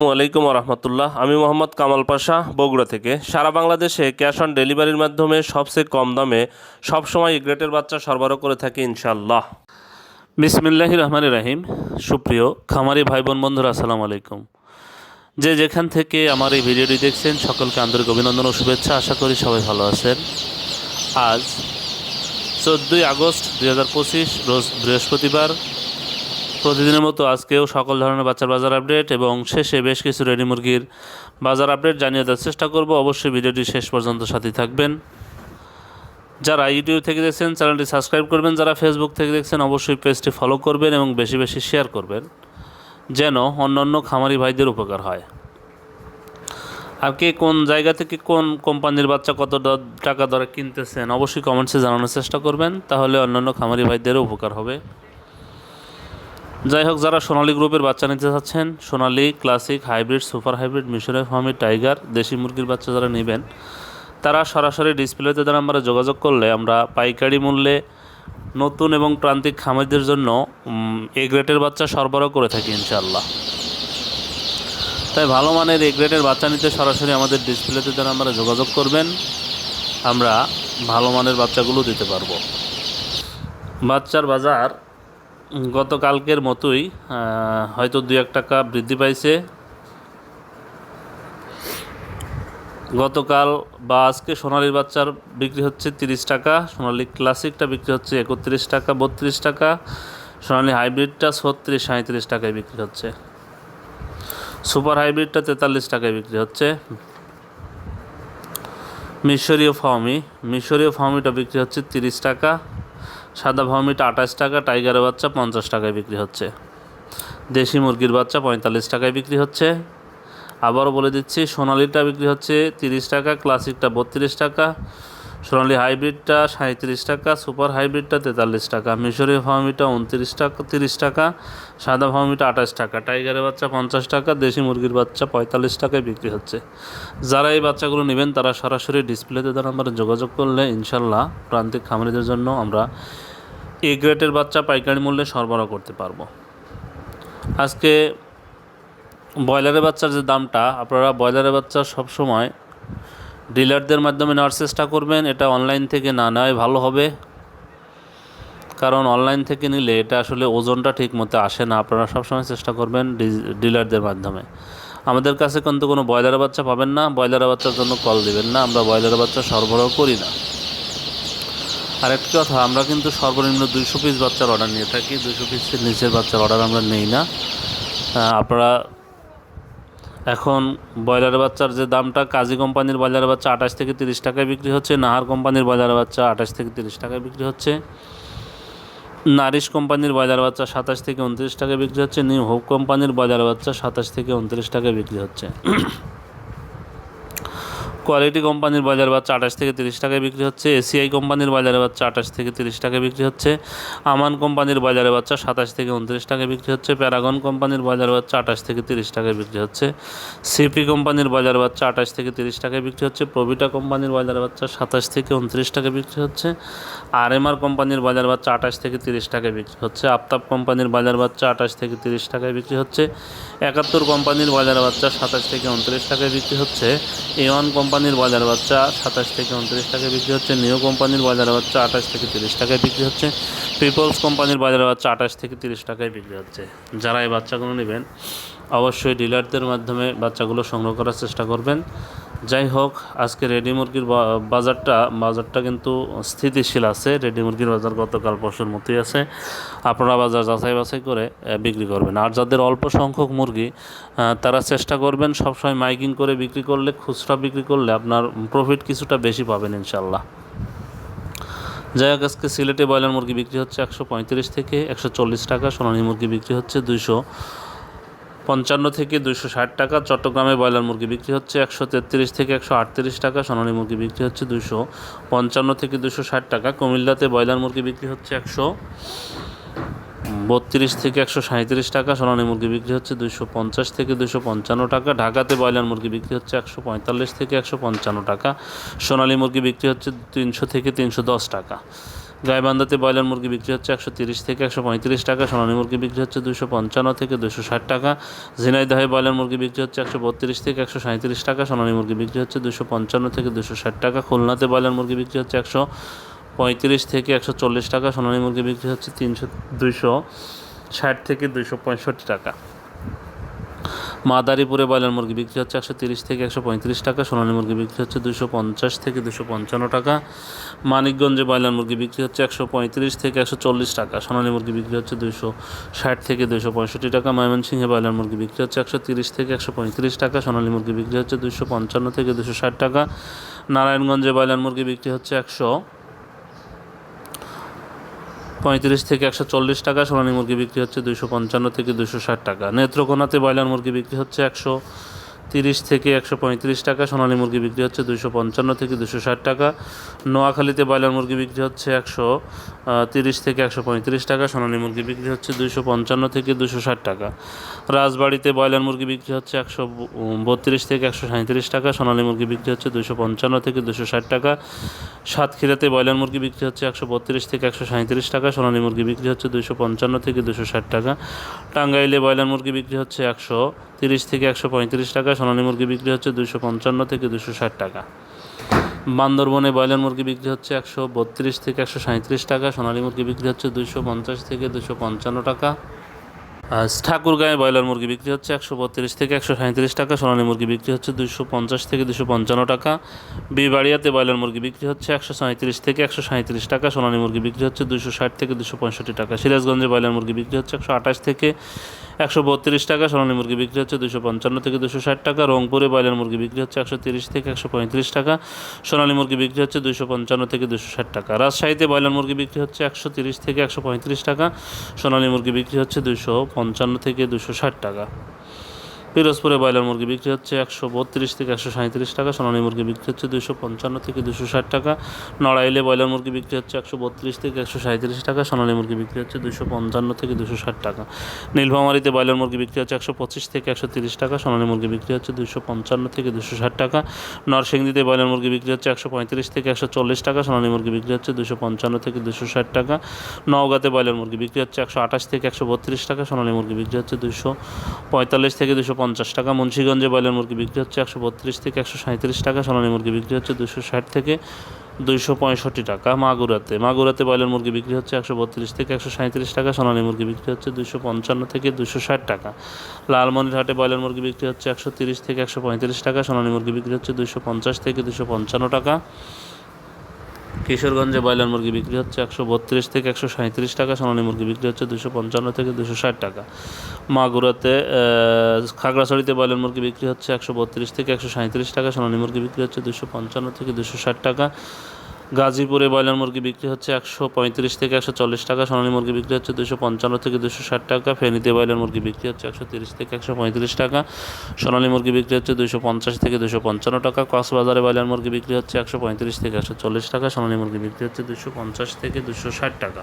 আসসালামু আলাইকুম রহমতুল্লাহ। আমি মোহাম্মদ কামাল পাশা, বগুড়া থেকে। সারা বাংলাদেশে ক্যাশ অন ডেলিভারির মাধ্যমে সবচেয়ে কম দামে সবসময় গ্রেটের বাচ্চা সরবরাহ করে থাকি ইনশাল্লাহ। বিসমিল্লাহির রহমানির রহিম। সুপ্রিয় খামারি ভাই বোন বন্ধুরা, আসসালামু আলাইকুম। যে যেখান থেকে আমার এই ভিডিওটি দেখছেন সকলকে আন্তরিক অভিনন্দন ও শুভেচ্ছা। আশা করি সবাই ভালো আছেন। আজ 14ই আগস্ট 2025 রোজ বৃহস্পতিবার। প্রতিদিনের মতো আজকেও সকল ধরনের বাচ্চার বাজার আপডেট এবং শেষে বেশ কিছু রেডি মুরগির বাজার আপডেট জানিয়ে দেওয়ার চেষ্টা করব। অবশ্যই ভিডিওটি শেষ পর্যন্ত সাথে থাকবেন। যারা ইউটিউব থেকে দেখছেন চ্যানেলটি সাবস্ক্রাইব করবেন, যারা ফেসবুক থেকে দেখছেন অবশ্যই পেজটি ফলো করবেন এবং বেশি বেশি শেয়ার করবেন, যেন অন্যান্য খামারি ভাইদের উপকার হয়। আর কে কোন জায়গা থেকে কোন কোম্পানির বাচ্চা কত টাকা দরে কিনতেছেন অবশ্যই কমেন্টসে জানানোর চেষ্টা করবেন, তাহলে অন্যান্য খামারি ভাইদেরও উপকার হবে। যাই হোক, যারা সোনালী গ্রুপের বাচ্চা নিতে চাচ্ছেন, সোনালী, ক্লাসিক, হাইব্রিড, সুপার হাইব্রিড, মিশরের ফার্মি, টাইগার, দেশি মুরগির বাচ্চা যারা নেবেন, তারা সরাসরি ডিসপ্লেতে দ্বারা আমরা যোগাযোগ করলে আমরা পাইকারি মূল্যে নতুন এবং প্রান্তিক খামারিদের জন্য এ গ্রেডের বাচ্চা সরবরাহ করে থাকি ইনশাআল্লাহ। তাই ভালো মানের এ গ্রেডের বাচ্চা নিতে সরাসরি আমাদের ডিসপ্লেতে দ্বারা আমরা যোগাযোগ করবেন, আমরা ভালো মানের বাচ্চাগুলো দিতে পারবো। বাচ্চার বাজার গতকালকের মতোই হয়তো 2-1 টাকা বৃদ্ধি পাইছে। গতকাল বা আজকে সোনালির বাচ্চার বিক্রি হচ্ছে 30 টাকা, সোনালি ক্লাসিকটা বিক্রি হচ্ছে 31 টাকা, 32 টাকা, সোনালি হাইব্রিডটা 36-37 টাকায় বিক্রি হচ্ছে, সুপার হাইব্রিডটা 43 টাকায় বিক্রি হচ্ছে। মিশরীয় ফার্মিটা বিক্রি হচ্ছে 30 টাকা, সাদা ফার্মিটা 28 টাকা, টাইগারের বাচ্চা 50 টাকায় বিক্রি হচ্ছে, দেশি মুরগির বাচ্চা 45 টাকায় বিক্রি হচ্ছে। আবারও বলে দিচ্ছি, সোনালিটা বিক্রি হচ্ছে 30 টাকা, ক্লাসিকটা 32 টাকা, সোনালি হাইব্রিডটা 37 টাকা, সুপার হাইব্রিডটা 43 টাকা, মিশরীয় ফার্মিটা 30 টাকা, সাদা ফার্মিটা 28 টাকা, টাইগারের বাচ্চা 50 টাকা, দেশি মুরগির বাচ্চা 45 টাকায় বিক্রি হচ্ছে। যারা এই বাচ্চাগুলো নেবেন তারা সরাসরি ডিসপ্লেতে দ্বারা আমরা যোগাযোগ করলে ইনশাল্লাহ প্রান্তিক খামারিদের জন্য আমরা এ গ্রেডের বাচ্চা পাইকারি মূল্যে সরবরাহ করতে পারবো। আজকে ব্রয়লারের বাচ্চার যে দামটা, আপনারা ব্রয়লারের বাচ্চা সবসময় ডিলারদের মাধ্যমে নেওয়ার চেষ্টা করবেন। এটা অনলাইন থেকে না নেওয়াই ভালো হবে, কারণ অনলাইন থেকে নিলে এটা আসলে ওজনটা ঠিক মতো আসে না। আপনারা সবসময় চেষ্টা করবেন ডিলারদের মাধ্যমে। আমাদের কাছে কিন্তু কোনো ব্রয়লারের বাচ্চা পাবেন না, ব্রয়লারের বাচ্চার জন্য কল দিবেন না, আমরা ব্রয়লারের বাচ্চা সরবরাহ করি না। আরেকটি কথা, আমরা কিন্তু সর্বনিম্ন 200 পিস বাচ্চার অর্ডার নিয়ে থাকি, 200 পিসের নিচের বাচ্চার অর্ডার আমরা নেই না। আপনারা এখন ব্রয়লারের বাচ্চার যে দামটা, কাজী কোম্পানির ব্রয়লারের বাচ্চা 28 থেকে 30 টাকায় বিক্রি হচ্ছে, নাহার কোম্পানির ব্রয়লারের বাচ্চা 28 থেকে 30 টাকায় বিক্রি হচ্ছে, নারিশ কোম্পানির ব্রয়লার বাচ্চা 27 থেকে 29 টাকায় বিক্রি হচ্ছে, নিউ হোপ কোম্পানির ব্রয়লার বাচ্চা 27 থেকে 29 টাকায় বিক্রি হচ্ছে, কোয়ালিটি কোম্পানির ব্রয়লার বাচ্চা 28 থেকে 30 টাকায় বিক্রি হচ্ছে, এসিআই কোম্পানির ব্রয়লার বাচ্চা 28 থেকে 30 টাকায় বিক্রি হচ্ছে, আমান কোম্পানির ব্রয়লার বাচ্চা 27 থেকে 29 টাকায় বিক্রি হচ্ছে, প্যারাগন কোম্পানির ব্রয়লার বাচ্চা 28 থেকে 30 টাকায় বিক্রি হচ্ছে, সিপি কোম্পানির ব্রয়লার বাচ্চা 28 থেকে 30 টাকায় বিক্রি হচ্ছে, প্রভিটা কোম্পানির ব্রয়লার বাচ্চা 27 থেকে 29 টাকায় বিক্রি হচ্ছে, আরএমআর কোম্পানির ব্রয়লার বাচ্চা 28 থেকে 30 টাকায় বিক্রি হচ্ছে, আফতাব কোম্পানির ব্রয়লার বাচ্চা 28 থেকে 30 টাকায় বিক্রি হচ্ছে, 71 কোম্পানির ব্রয়লার বাচ্চা 27 থেকে 29 টাকায় বিক্রি হচ্ছে, A1 কোম্পানির ব্রয়লার বাচ্চা 27 থেকে 29 টাকায় বিক্রি হচ্ছে, নিউ কোম্পানির ব্রয়লার বাচ্চা 28 থেকে 30 টাকায় বিক্রি হচ্ছে, পিপলস কোম্পানির ব্রয়লার বাচ্চা 28 থেকে 30 টাকায় বিক্রি হচ্ছে। যারা এই বাচ্চাগুলো নেবেন অবশ্যই ডিলারদের মাধ্যমে বাচ্চাগুলো সংগ্রহ করার চেষ্টা করবেন। যাই হোক, আজকে রেডি মুরগির বাজারটা কিন্তু স্থিতিশীল আছে। রেডি মুরগির বাজার গতকাল পরশুর মতোই আছে। আপনারা বাজার যাচাই বাছাই করে বিক্রি করবেন। আর যাদের অল্প সংখ্যক মুরগি, তারা চেষ্টা করবেন সবসময় মাইকিং করে বিক্রি করলে, খুচরা বিক্রি করলে আপনার প্রফিট কিছুটা বেশি পাবেন ইনশাল্লাহ। যাই হোক, আজকে সিলেটে ব্রয়লার মুরগি বিক্রি হচ্ছে 135 থেকে 140 টাকা, সোনালী মুরগি বিক্রি হচ্ছে 255 থেকে 260 টাকা, চট্টগ্রামে ব্রয়লার মুরগি বিক্রি হচ্ছে 133 থেকে 138 টাকা, সোনালী মুরগি বিক্রি হচ্ছে 255 থেকে 260 টাকা, কুমিল্লাতে ব্রয়লার মুরগি বিক্রি হচ্ছে 132 থেকে 137 টাকা, সোনালী মুরগি বিক্রি হচ্ছে 250 থেকে 255 টাকা, ঢাকাতে ব্রয়লার মুরগি বিক্রি হচ্ছে 145 থেকে 155 টাকা, সোনালী মুরগি বিক্রি হচ্ছে 300 থেকে 310 টাকা। গাইবান্ধাতে ব্রয়লার মুরগি বিক্রি হচ্ছে 130 থেকে 135 টাকা, সোনালী মুরগি বিক্রি হচ্ছে 255 থেকে 260 টাকা। ঝিনাইদহে ব্রয়লার মুরগি বিক্রি হচ্ছে 132 থেকে 137 টাকা, সোনালী মুরগি বিক্রি হচ্ছে 255 থেকে 260 টাকা। খুলনাতে ব্রয়লার মুরগি বিক্রি হচ্ছে 135 থেকে 140 টাকা, সোনালী মুরগি বিক্রি হচ্ছে 260 থেকে 265 টাকা। মাদারীপুরে ব্রয়লার মুরগি বিক্রি হচ্ছে 130 থেকে 135 টাকা, সোনালী মুরগি বিক্রি হচ্ছে 250 থেকে 255 টাকা। মানিকগঞ্জে ব্রয়লার মুরগি বিক্রি হচ্ছে 135 থেকে 140 টাকা, সোনালী মুরগি বিক্রি হচ্ছে 260 থেকে 265 টাকা। ময়মনসিংহে ব্রয়লার মুরগি বিক্রি হচ্ছে 130 থেকে 135 টাকা, সোনালী মুরগি বিক্রি হচ্ছে 255 থেকে 260 টাকা। নারায়ণগঞ্জে ব্রয়লার মুরগি বিক্রি হচ্ছে 135 থেকে 140 টাকা, সোনালী মুরগি বিক্রি হচ্ছে 255 থেকে 260 টাকা। নেত্রকোনাতে ব্রয়লার মুরগি বিক্রি হচ্ছে 130 থেকে 135 টাকা, সোনালী মুরগি বিক্রি হচ্ছে 255 থেকে 260 টাকা। নোয়াখালীতে ব্রয়লার মুরগি বিক্রি হচ্ছে 130 থেকে 135 টাকা, সোনালী মুরগি বিক্রি হচ্ছে 255 থেকে 260 টাকা। রাজবাড়িতে ব্রয়লার মুরগি বিক্রি হচ্ছে 132 থেকে 137 টাকা, সোনালী মুরগি বিক্রি হচ্ছে 255 থেকে 260 টাকা। সাতক্ষীরাতে ব্রয়লার মুরগি বিক্রি হচ্ছে 132 থেকে 137 টাকা, সোনালী মুরগি বিক্রি হচ্ছে 255 থেকে 260 টাকা। টাঙ্গাইলে ব্রয়লার মুরগি বিক্রি হচ্ছে 130 থেকে 135 টাকা, সোনালী মুরগি বিক্রি হচ্ছে 255 থেকে 260 টাকা। বান্দরবনে ব্রয়লার মুরগি বিক্রি হচ্ছে 132 থেকে 137 টাকা, সোনালী মুরগি বিক্রি হচ্ছে 250 থেকে 255 টাকা। ঠাকুরগাঁয়ে ব্রয়লার মুরগি বিক্রি হচ্ছে 132 থেকে 137 টাকা, সোনালী মুরগি বিক্রি হচ্ছে 250 থেকে 255 টাকা। বিবাড়িয়াতে ব্রয়লার মুরগি বিক্রি হচ্ছে 137 থেকে 137 টাকা, সোনালী মুরগি বিক্রি হচ্ছে 260 থেকে 265 টাকা। সিরাজগঞ্জে ব্রয়লার মুরগি বিক্রি হচ্ছে 128 থেকে 132 টাকা, সোনালী মুরগি বিক্রি হচ্ছে 255 থেকে 260 টাকা। রংপুরে ব্রয়লার মুরগি বিক্রি হচ্ছে 130 থেকে 135 টাকা, সোনালী মুরগি বিক্রি হচ্ছে 255 থেকে 260 টাকা। রাজশাহীতে ব্রয়লার মুরগি বিক্রি হচ্ছে 130 থেকে 135 টাকা, সোনালী মুরগি বিক্রি হচ্ছে 255 থেকে 260 টাকা। পিরোজপুরে ব্রয়লার মুরগি বিক্রি হচ্ছে 132 থেকে 137 টাকা, সোনালী মুরগি বিক্রি হচ্ছে 255 থেকে 260 টাকা। নড়াইলে ব্রয়লার মুরগি বিক্রি হচ্ছে 132 থেকে 137 টাকা, সোনালী মুরগি বিক্রি হচ্ছে 255 থেকে 260 টাকা। নীলফামারীতে ব্রয়লার মুরগি বিক্রি হচ্ছে 125 থেকে 130 টাকা, সোনালী মুরগি বিক্রি হচ্ছে 255 থেকে 260 টাকা। নরসিংদীতে ব্রয়লার মুরগি বিক্রি হচ্ছে 135 থেকে 140 টাকা, সোনালী মুরগি বিক্রি হচ্ছে 255 থেকে 260 টাকা। নওগাঁতে ব্রয়লার মুরগি বিক্রি হচ্ছে 128 থেকে 132 টাকা, সোনালী মুরগি বিক্রি হচ্ছে 245 থেকে 250 টাকা। মুন্সিগঞ্জে ব্রয়লার মুরগি বিক্রি হচ্ছে 132 থেকে 137 টাকা, সোনালী মুরগি বিক্রি হচ্ছে 260 থেকে 265 টাকা। মাগুরাতে ব্রয়লার মুরগি বিক্রি হচ্ছে 132 থেকে 137 টাকা, সোনালী মুরগি বিক্রি হচ্ছে 255 থেকে 260 টাকা। লালমনিরহাটে ব্রয়লার মুরগি বিক্রি হচ্ছে 130 থেকে 135 টাকা, সোনালী মুরগি বিক্রি হচ্ছে 250 থেকে 255 টাকা। কিশোরগঞ্জে ব্রয়লার মুরগি বিক্রি হচ্ছে 132 থেকে 137 টাকা, সোনালী মুরগি বিক্রি হচ্ছে 255 থেকে 260 টাকা। মাগুরাতে খাগড়াছড়িতে ব্রয়লার মুরগি বিক্রি হচ্ছে 132 থেকে 137 টাকা, সোনালী মুরগি বিক্রি হচ্ছে 255 থেকে 260 টাকা। গাজীপুরে ব্রয়লার মুরগি বিক্রি হচ্ছে 135 থেকে 140 টাকা, সোনালী মুরগি বিক্রি হচ্ছে 255 থেকে 260 টাকা। ফেনীতে ব্রয়লার মুরগি বিক্রি হচ্ছে 130 থেকে 135 টাকা, সোনালী মুরগি বিক্রি হচ্ছে 250 থেকে 255 টাকা। কক্সবাজারে ব্রয়লার মুরগি বিক্রি হচ্ছে 135 থেকে 140 টাকা, সোনালী মুরগি বিক্রি হচ্ছে 250 থেকে 260 টাকা।